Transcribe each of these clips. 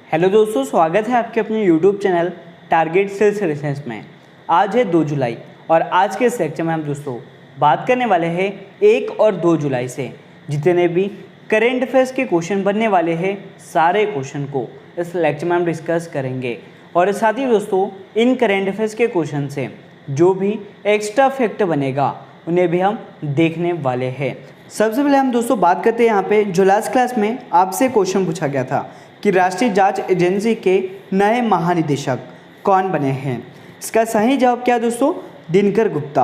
Hello दोस्तों, स्वागत है आपके अपने YouTube channel target sales research में। आज है 2 जुलाई और आज के इस लेक्चर में हम दोस्तों बात करने वाले हैं 1 और 2 जुलाई से जितने भी करेंट अफेयर्स के क्वेश्चन बनने वाले हैं सारे क्वेश्चन को इस लेक्चर में हम डिस्कस करेंगे। और साथ ही दोस्तों इन करेंट अफेयर्स के क्वेश्चन से जो भी एक्स्ट्रा फैक्ट बनेगा उन्हें भी हम देखने वाले हैं। सबसे पहले हम दोस्तों बात करते हैं यहाँ पे जो लास्ट क्लास में आपसे क्वेश्चन पूछा गया था कि राष्ट्रीय जांच एजेंसी के नए महानिदेशक कौन बने हैं। इसका सही जवाब क्या है दोस्तों? दिनकर गुप्ता।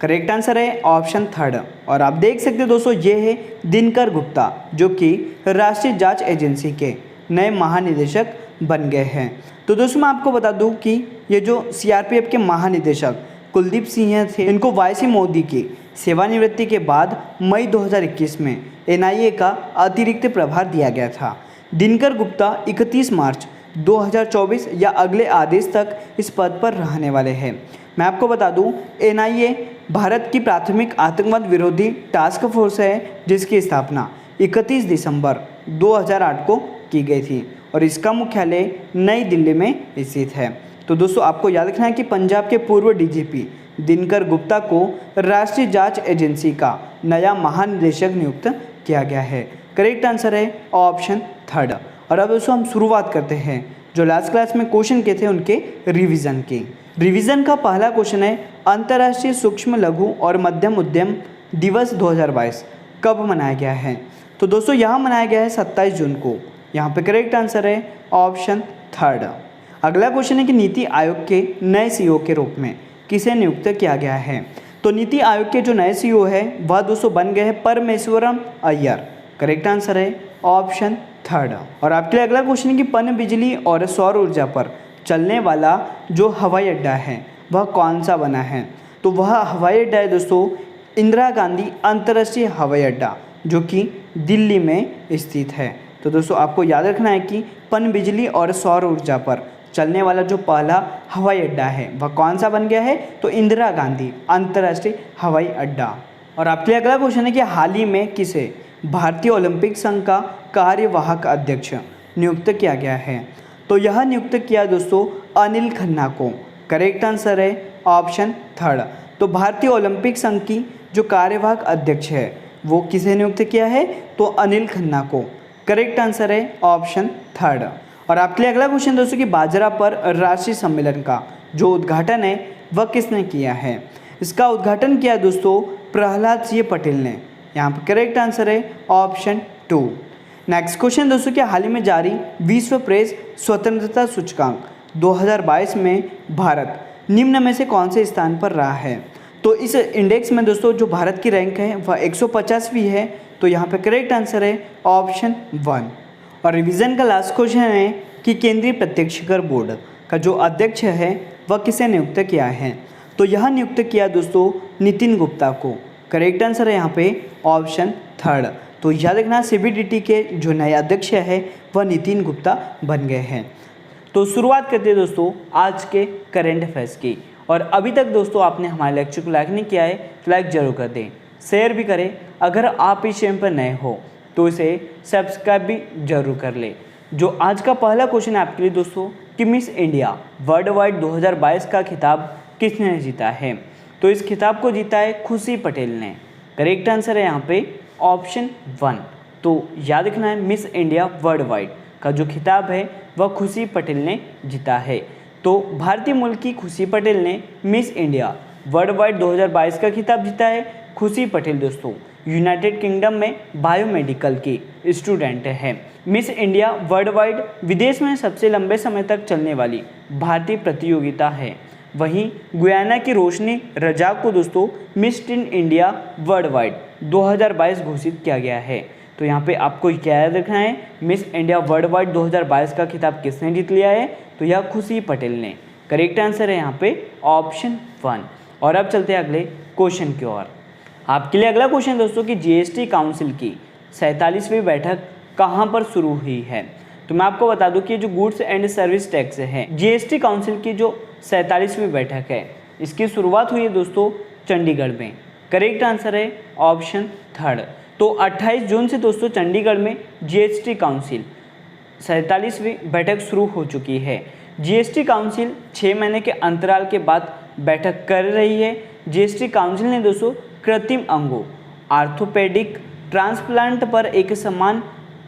करेक्ट आंसर है ऑप्शन 3। और आप देख सकते हैं दोस्तों ये है दिनकर गुप्ता जो कि राष्ट्रीय जांच एजेंसी के नए महानिदेशक बन गए हैं। तो दोस्तों मैं आपको बता दूं कि ये जो सीआरपीएफ के महानिदेशक कुलदीप सिंह थे, इनको वाईसी मोदी की सेवानिवृत्ति के बाद मई 2021 में एनआईए का अतिरिक्त प्रभार दिया गया था। दिनकर गुप्ता 31 मार्च 2024 या अगले आदेश तक इस पद पर रहने वाले हैं। मैं आपको बता दूं एनआईए भारत की प्राथमिक आतंकवाद विरोधी टास्क फोर्स है जिसकी स्थापना 31 दिसंबर 2008 को की गई थी और इसका मुख्यालय नई दिल्ली में स्थित है। तो दोस्तों आपको याद रखना है कि पंजाब के पूर्व डीजीपी दिनकर गुप्ता को राष्ट्रीय जांच एजेंसी का नया महानिदेशक नियुक्त किया गया है। करेक्ट आंसर है ऑप्शन 3। और अब दोस्तों हम शुरुआत करते हैं जो लास्ट क्लास में क्वेश्चन के थे उनके रिवीजन की। रिवीजन का पहला क्वेश्चन है अंतर्राष्ट्रीय सूक्ष्म लघु और मध्यम उद्यम दिवस 2022 कब मनाया गया है। तो दोस्तों यहाँ मनाया गया है 27 जून को। यहाँ पे करेक्ट आंसर है ऑप्शन 3। अगला क्वेश्चन है कि नीति आयोग के नए सीईओ के रूप में किसे नियुक्त किया गया है। तो नीति आयोग के जो नए सीईओ है वह दोस्तों बन गए हैं परमेश्वरम अय्यर। करेक्ट आंसर है ऑप्शन 3। और आपके लिए अगला क्वेश्चन है कि पन बिजली और सौर ऊर्जा पर चलने वाला जो हवाई अड्डा है वह कौन सा बना है। तो वह हवाई अड्डा है दोस्तों इंदिरा गांधी अंतर्राष्ट्रीय हवाई अड्डा जो कि दिल्ली में स्थित है। तो दोस्तों आपको याद रखना है कि पन बिजली और सौर ऊर्जा पर चलने वाला जो पहला हवाई अड्डा है वह कौन सा बन गया है। तो इंदिरा गांधी अंतर्राष्ट्रीय हवाई अड्डा। और आपके लिए अगला क्वेश्चन है कि हाल ही में किसे भारतीय ओलंपिक संघ का कार्यवाहक अध्यक्ष नियुक्त किया गया है। तो यह नियुक्त किया दोस्तों अनिल खन्ना को। करेक्ट आंसर है ऑप्शन 3। तो भारतीय ओलंपिक संघ की जो कार्यवाहक अध्यक्ष है वो किसे नियुक्त किया है। तो अनिल खन्ना को। करेक्ट आंसर है ऑप्शन 3। और आपके लिए अगला क्वेश्चन दोस्तों कि बाजरा पर राष्ट्रीय सम्मेलन का जो उद्घाटन है वह किसने किया है। इसका उद्घाटन किया दोस्तों प्रहलाद सिंह पटेल ने। यहाँ पर करेक्ट आंसर है ऑप्शन 2। नेक्स्ट क्वेश्चन दोस्तों कि हाल ही में जारी विश्व प्रेस स्वतंत्रता सूचकांक 2022 में भारत निम्न में से कौन से स्थान पर रहा है। तो इस इंडेक्स में दोस्तों जो भारत की रैंक है वह 150वीं है। तो यहाँ पे करेक्ट आंसर है ऑप्शन 1। और रिवीजन का लास्ट क्वेश्चन है कि केंद्रीय प्रत्यक्ष कर बोर्ड का जो अध्यक्ष है वह किसे नियुक्त किया है। तो यह नियुक्त किया दोस्तों नितिन गुप्ता को। करेक्ट आंसर है यहाँ पे ऑप्शन 3। तो याद रखना सीबीडीटी के जो नए अध्यक्ष है वह नितिन गुप्ता बन गए हैं। तो शुरुआत करते हैं दोस्तों आज के करेंट अफेयर्स की। और अभी तक दोस्तों आपने हमारे लेक्चर को लाइक नहीं किया है तो लाइक जरूर कर दें, शेयर भी करें। अगर आप इस चैनल पर नए हो तो इसे सब्सक्राइब भी जरूर कर ले। जो आज का पहला क्वेश्चन है आपके लिए दोस्तों कि मिस इंडिया वर्ल्ड वाइड 2022 का खिताब किसने जीता है। तो इस खिताब को जीता है खुशी पटेल ने। करेक्ट आंसर है यहाँ पे ऑप्शन 1। तो याद रखना है मिस इंडिया वर्ल्ड वाइड का जो खिताब है वह खुशी पटेल ने जीता है। तो भारतीय मूल की खुशी पटेल ने मिस इंडिया वर्ल्ड वाइड 2022 का खिताब जीता है। खुशी पटेल दोस्तों यूनाइटेड किंगडम में बायोमेडिकल की स्टूडेंट है। मिस इंडिया वर्ल्ड वाइड विदेश में सबसे लंबे समय तक चलने वाली भारतीय प्रतियोगिता है। वहीं गुयाना की रोशनी रजाक को दोस्तों miss tin India world wide 2022 घोषित किया गया है। तो यहाँ पे आपको क्या याद रखना है मिस इंडिया वर्ल्ड वाइड 2022 का खिताब किसने जीत लिया है। तो यह खुशी पटेल ने। करेक्ट आंसर है यहाँ पे ऑप्शन 1। और अब चलते हैं अगले क्वेश्चन की ओर। आपके लिए अगला क्वेश्चन दोस्तों कि जीएसटी काउंसिल की 47वीं बैठक कहाँ पर शुरू हुई है। तो मैं आपको बता दूं कि जो गुड्स एंड सर्विस टैक्स है जीएसटी काउंसिल की जो 47वीं बैठक है इसकी शुरुआत हुई है दोस्तों चंडीगढ़ में। करेक्ट आंसर है ऑप्शन 3। तो 28 जून से दोस्तों चंडीगढ़ में जीएसटी काउंसिल 47वीं बैठक शुरू हो चुकी है। जीएसटी काउंसिल 6 महीने के अंतराल के बाद बैठक कर रही है। जीएसटी काउंसिल ने दोस्तों कृत्रिम अंगों आर्थोपेडिक ट्रांसप्लांट पर एक समान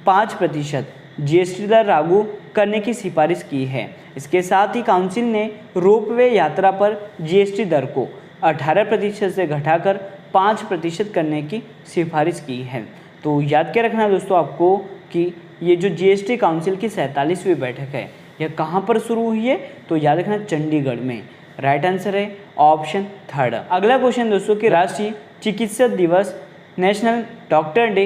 5% जीएसटी दर लागू करने की सिफारिश की है। इसके साथ ही काउंसिल ने रोपवे यात्रा पर जीएसटी दर को 18% से घटाकर 5% करने की सिफारिश की है। तो याद क्या रखना है दोस्तों आपको कि ये जो जीएसटी काउंसिल की 47वीं बैठक है यह कहाँ पर शुरू हुई है, तो याद रखना चंडीगढ़ में। राइट आंसर है ऑप्शन 3। अगला क्वेश्चन दोस्तों कि राष्ट्रीय चिकित्सक दिवस नेशनल डॉक्टर डे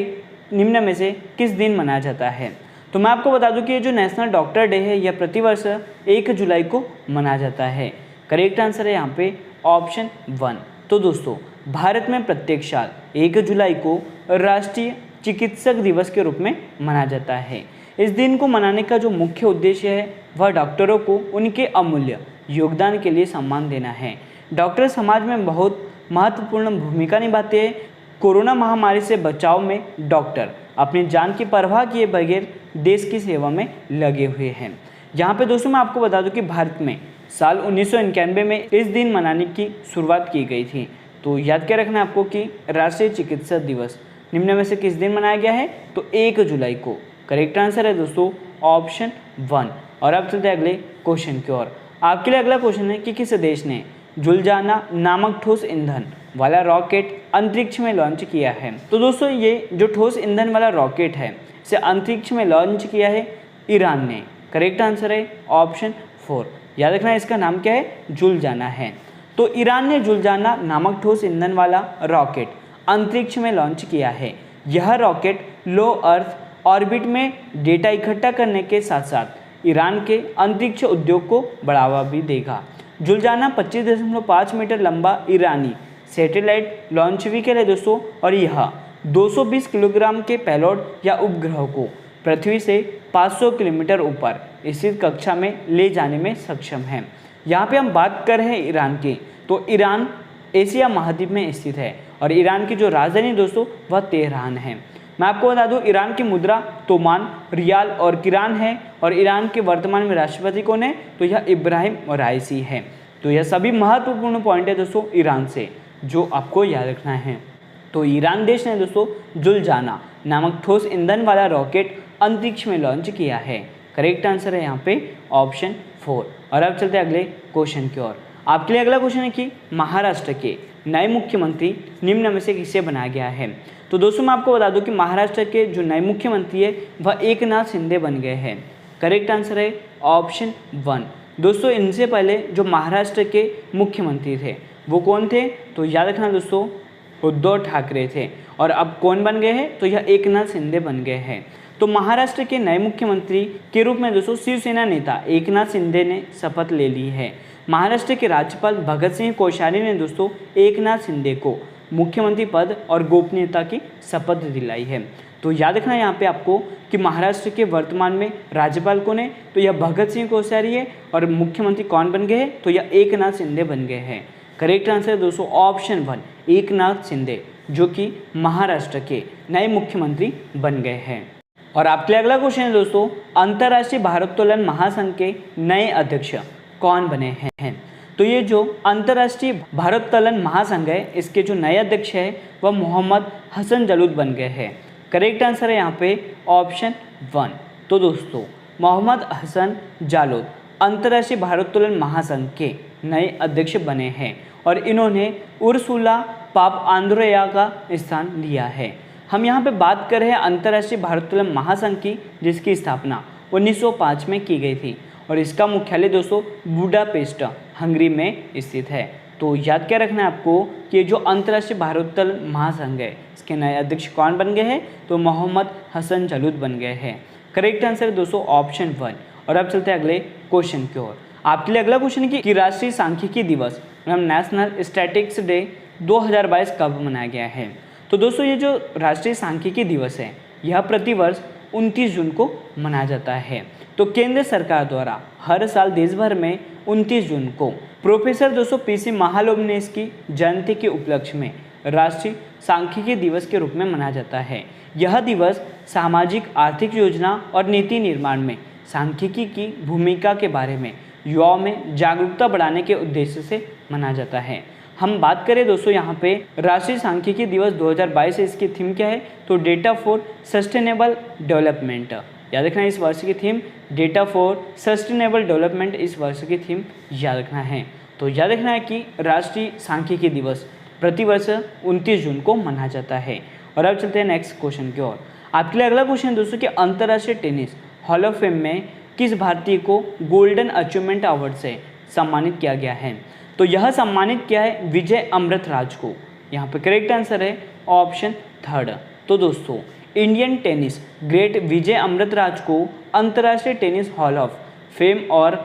निम्न में से किस दिन मनाया जाता है। तो मैं आपको बता दूं कि ये जो नेशनल डॉक्टर डे है यह प्रतिवर्ष 1 जुलाई को मनाया जाता है। करेक्ट आंसर है यहाँ पे ऑप्शन 1। तो दोस्तों भारत में प्रत्येक साल 1 जुलाई को राष्ट्रीय चिकित्सक दिवस के रूप में मनाया जाता है। इस दिन को मनाने का जो मुख्य उद्देश्य है वह डॉक्टरों को उनके अमूल्य योगदान के लिए सम्मान देना है। डॉक्टर समाज में बहुत महत्वपूर्ण भूमिका निभाते हैं। कोरोना महामारी से बचाव में डॉक्टर अपनी जान की परवाह किए बगैर देश की सेवा में लगे हुए हैं। यहाँ पे दोस्तों मैं आपको बता दूं कि भारत में साल 1991 में इस दिन मनाने की शुरुआत की गई थी। तो याद क्या रखना है आपको कि राष्ट्रीय चिकित्सक दिवस निम्न में से किस दिन मनाया गया है, तो 1 जुलाई को। करेक्ट आंसर है दोस्तों ऑप्शन 1। और अब चलते हैं अगले क्वेश्चन की ओर। आपके लिए अगला क्वेश्चन है कि किस देश ने जुलजाना नामक ठोस ईंधन वाला रॉकेट अंतरिक्ष में लॉन्च किया है। तो दोस्तों ये जो ठोस ईंधन वाला रॉकेट है इसे अंतरिक्ष में लॉन्च किया है ईरान ने। करेक्ट आंसर है ऑप्शन 4। याद रखना इसका नाम क्या है, जुलजाना है। तो ईरान ने जुलजाना नामक ठोस ईंधन वाला रॉकेट अंतरिक्ष में लॉन्च किया है। यह रॉकेट लो अर्थ ऑर्बिट में डेटा इकट्ठा करने के साथ साथ ईरान के अंतरिक्ष उद्योग को बढ़ावा भी देगा। जुलजाना 25.5 मीटर लंबा ईरानी सैटेलाइट लॉन्च व्हीकल है दोस्तों, और यह 220 किलोग्राम के पेलोड या उपग्रह को पृथ्वी से 500 किलोमीटर ऊपर स्थित कक्षा में ले जाने में सक्षम है। यहाँ पे हम बात कर रहे हैं ईरान की, तो ईरान एशिया महाद्वीप में स्थित है और ईरान की जो राजधानी दोस्तों वह तेहरान है। मैं आपको बता दूं ईरान की मुद्रा तोमान, रियाल और किरान है और ईरान के वर्तमान में राष्ट्रपति कौन है, तो यह इब्राहिम राइसी है। तो यह सभी महत्वपूर्ण पॉइंट है दोस्तों ईरान से जो आपको याद रखना है। तो ईरान देश ने दोस्तों जुलजाना नामक ठोस ईंधन वाला रॉकेट अंतरिक्ष में लॉन्च किया है। करेक्ट आंसर है यहाँ पे ऑप्शन 4। और अब चलते हैं अगले क्वेश्चन की ओर। आपके लिए अगला क्वेश्चन है कि महाराष्ट्र के नए मुख्यमंत्री निम्न में से किसे बनाया गया है। तो दोस्तों मैं आपको बता दूं कि महाराष्ट्र के जो नए मुख्यमंत्री है वह एकनाथ शिंदे बन गए हैं। करेक्ट आंसर है ऑप्शन 1। दोस्तों इनसे पहले जो महाराष्ट्र के मुख्यमंत्री थे वो कौन थे, तो याद रखना दोस्तों उद्धव ठाकरे थे। और अब कौन बन गए हैं, तो यह एकनाथ शिंदे बन गए हैं। तो महाराष्ट्र के नए मुख्यमंत्री के रूप में दोस्तों शिवसेना नेता एकनाथ शिंदे ने शपथ ले ली है। महाराष्ट्र के राज्यपाल भगत सिंह कोश्यारी ने दोस्तों एकनाथ शिंदे को मुख्यमंत्री पद और गोपनीयता की शपथ दिलाई है। तो याद रखना यहाँ पे आपको कि महाराष्ट्र के वर्तमान में राज्यपाल कौन है, तो यह भगत सिंह कोश्यारी है और मुख्यमंत्री कौन बन गए हैं, तो यह एकनाथ शिंदे बन गए हैं। करेक्ट आंसर दोस्तों ऑप्शन 1 एकनाथ शिंदे जो कि महाराष्ट्र के नए मुख्यमंत्री बन गए हैं। और आपके लिए अगला क्वेश्चन है दोस्तों अंतर्राष्ट्रीय भारोत्तोलन महासंघ के नए अध्यक्ष कौन बने हैं। तो ये जो अंतर्राष्ट्रीय भारोत्तोलन महासंघ है इसके जो नए अध्यक्ष है वह मोहम्मद हसन जालूद बन गए हैं। करेक्ट आंसर है यहाँ पे ऑप्शन 1। तो दोस्तों मोहम्मद हसन जालूद अंतर्राष्ट्रीय भारोत्तोलन महासंघ के नए अध्यक्ष बने हैं और इन्होंने उर्सुला पाप आंद्रेया का स्थान लिया है। हम यहाँ पे बात कर रहे हैं अंतर्राष्ट्रीय भारोत्तोलन महासंघ की, जिसकी स्थापना 1905 में की गई थी और इसका मुख्यालय दोस्तों बुडापेस्ट हंगरी में स्थित है। तो याद क्या रखना है आपको कि ये जो अंतर्राष्ट्रीय भारोत्तोलन महासंघ है इसके नए अध्यक्ष कौन बन गए हैं, तो मोहम्मद हसन जालूद बन गए हैं। करेक्ट आंसर दोस्तों ऑप्शन 1। और अब चलते हैं अगले क्वेश्चन की ओर। आपके लिए अगला क्वेश्चन है कि राष्ट्रीय सांख्यिकी दिवस मतलब नेशनल स्टैटिस्टिक्स डे 2022 कब मनाया गया है। तो दोस्तों ये जो राष्ट्रीय सांख्यिकी दिवस है यह प्रतिवर्ष 29 जून को मनाया जाता है। तो केंद्र सरकार द्वारा हर साल देश भर में 29 जून को प्रोफेसर दोस्तों पीसी महालनोबिस की जयंती के उपलक्ष्य में राष्ट्रीय सांख्यिकी दिवस के रूप में मनाया जाता है। यह दिवस सामाजिक आर्थिक योजना और नीति निर्माण में सांख्यिकी की भूमिका के बारे में युवाओं में जागरूकता बढ़ाने के उद्देश्य से मनाया जाता है। हम बात करें दोस्तों यहाँ पे राष्ट्रीय सांख्यिकी दिवस 2022 है, इसकी थीम क्या है तो डेटा फॉर सस्टेनेबल डेवलपमेंट। याद रखना इस वर्ष की theme data for sustainable development, इस वर्ष की थीम याद रखना है। तो याद रखना है कि राष्ट्रीय सांख्यिकी दिवस प्रतिवर्ष 29 जून को मनाया जाता है। और अब चलते हैं नेक्स्ट क्वेश्चन की ओर। आपके लिए अगला क्वेश्चन दोस्तों कि अंतर्राष्ट्रीय टेनिस हॉल ऑफ फेम में किस भारतीय को गोल्डन अचीवमेंट अवार्ड से सम्मानित किया गया है। तो यह सम्मानित किया है विजय अमृतराज को। यहाँ पे करेक्ट आंसर है ऑप्शन थर्ड। तो दोस्तों Indian tennis great Vijay Amritraj को अंतर्राष्ट्रीय टेनिस हॉल ऑफ फेम और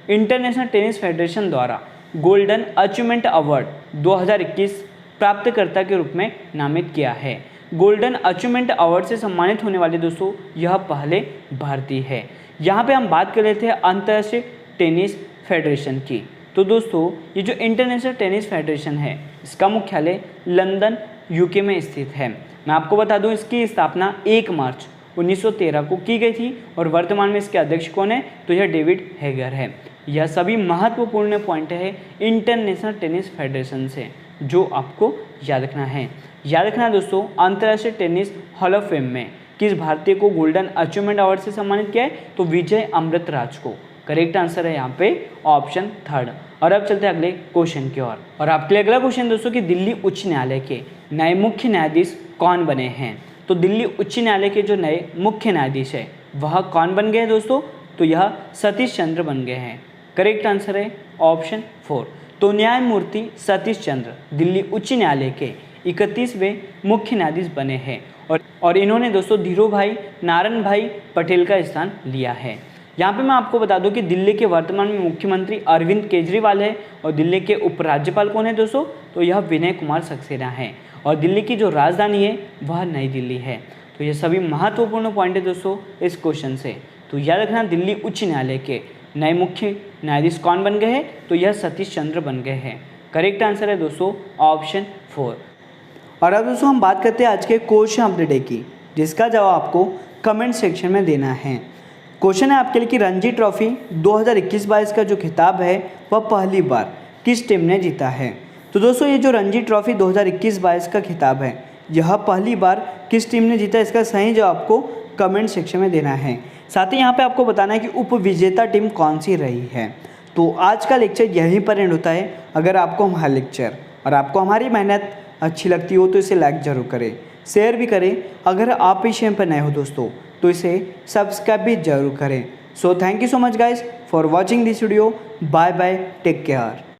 इंटरनेशनल टेनिस फेडरेशन द्वारा गोल्डन अचीवमेंट अवार्ड 2021 प्राप्तकर्ता के रूप में नामित किया है। गोल्डन अचीवमेंट अवार्ड से सम्मानित होने वाले दोस्तों यह पहले भारतीय है। यहाँ पे हम बात कर रहे थे अंतर्राष्ट्रीय टेनिस फेडरेशन की। तो दोस्तों ये जो इंटरनेशनल टेनिस फेडरेशन है इसका मुख्यालय लंदन यूके में स्थित है। मैं आपको बता दूं इसकी स्थापना 1 मार्च 1913 को की गई थी और वर्तमान में इसके अध्यक्ष कौन है तो यह डेविड हेगर है। यह सभी महत्वपूर्ण पॉइंट है इंटरनेशनल टेनिस फेडरेशन से जो आपको याद रखना है। याद रखना दोस्तों अंतर्राष्ट्रीय टेनिस हॉल ऑफ फेम में किस भारतीय को गोल्डन अचीवमेंट अवार्ड से सम्मानित किया है तो विजय अमृतराज को। करेक्ट आंसर है यहाँ पे ऑप्शन थर्ड। और अब चलते हैं अगले क्वेश्चन की ओर। और आपके लिए अगला क्वेश्चन दोस्तों कि दिल्ली उच्च न्यायालय के नए मुख्य न्यायाधीश कौन बने हैं। तो दिल्ली उच्च न्यायालय के जो नए मुख्य न्यायाधीश है वह कौन बन गए हैं दोस्तों तो यह सतीश चंद्र बन गए हैं। करेक्ट आंसर है ऑप्शन 4। तो न्यायमूर्ति सतीश चंद्र दिल्ली उच्च न्यायालय के 31वें मुख्य न्यायाधीश बने हैं और इन्होंने दोस्तों धीरू भाई नारायण भाई पटेल का स्थान लिया है। यहाँ पे मैं आपको बता दूं कि दिल्ली के वर्तमान में मुख्यमंत्री अरविंद केजरीवाल है और दिल्ली के उपराज्यपाल कौन है दोस्तों तो यह विनय कुमार सक्सेना है और दिल्ली की जो राजधानी है वह नई दिल्ली है। तो ये सभी महत्वपूर्ण पॉइंट है दोस्तों इस क्वेश्चन से। तो याद रखना दिल्ली उच्च न्यायालय के नए मुख्य न्यायाधीश कौन बन गए हैं तो यह सतीश चंद्र बन गए हैं। करेक्ट आंसर है दोस्तों ऑप्शन 4। और अब दोस्तों हम बात करते हैं आज के क्वेश्चन ऑफ द डे की जिसका जवाब आपको कमेंट सेक्शन में देना है। क्वेश्चन है आपके लिए कि रणजी ट्रॉफी 2021-22 का जो खिताब है वह पहली बार किस टीम ने जीता है। तो दोस्तों ये जो रणजी ट्रॉफी 2021-22 का खिताब है यह पहली बार किस टीम ने जीता, इसका सही जवाब आपको कमेंट सेक्शन में देना है। साथ ही यहाँ पे आपको बताना है कि उप विजेता टीम कौन सी रही है। तो आज का लेक्चर यहीं पर एंड होता है। अगर आपको हमारा लेक्चर और आपको हमारी मेहनत अच्छी लगती हो तो इसे लाइक ज़रूर करें, शेयर भी करें। अगर आप इस चैनल पर नए हो दोस्तों तो इसे सब्सक्राइब भी जरूर करें। So thank you so much guys for watching this video. Bye bye, take care.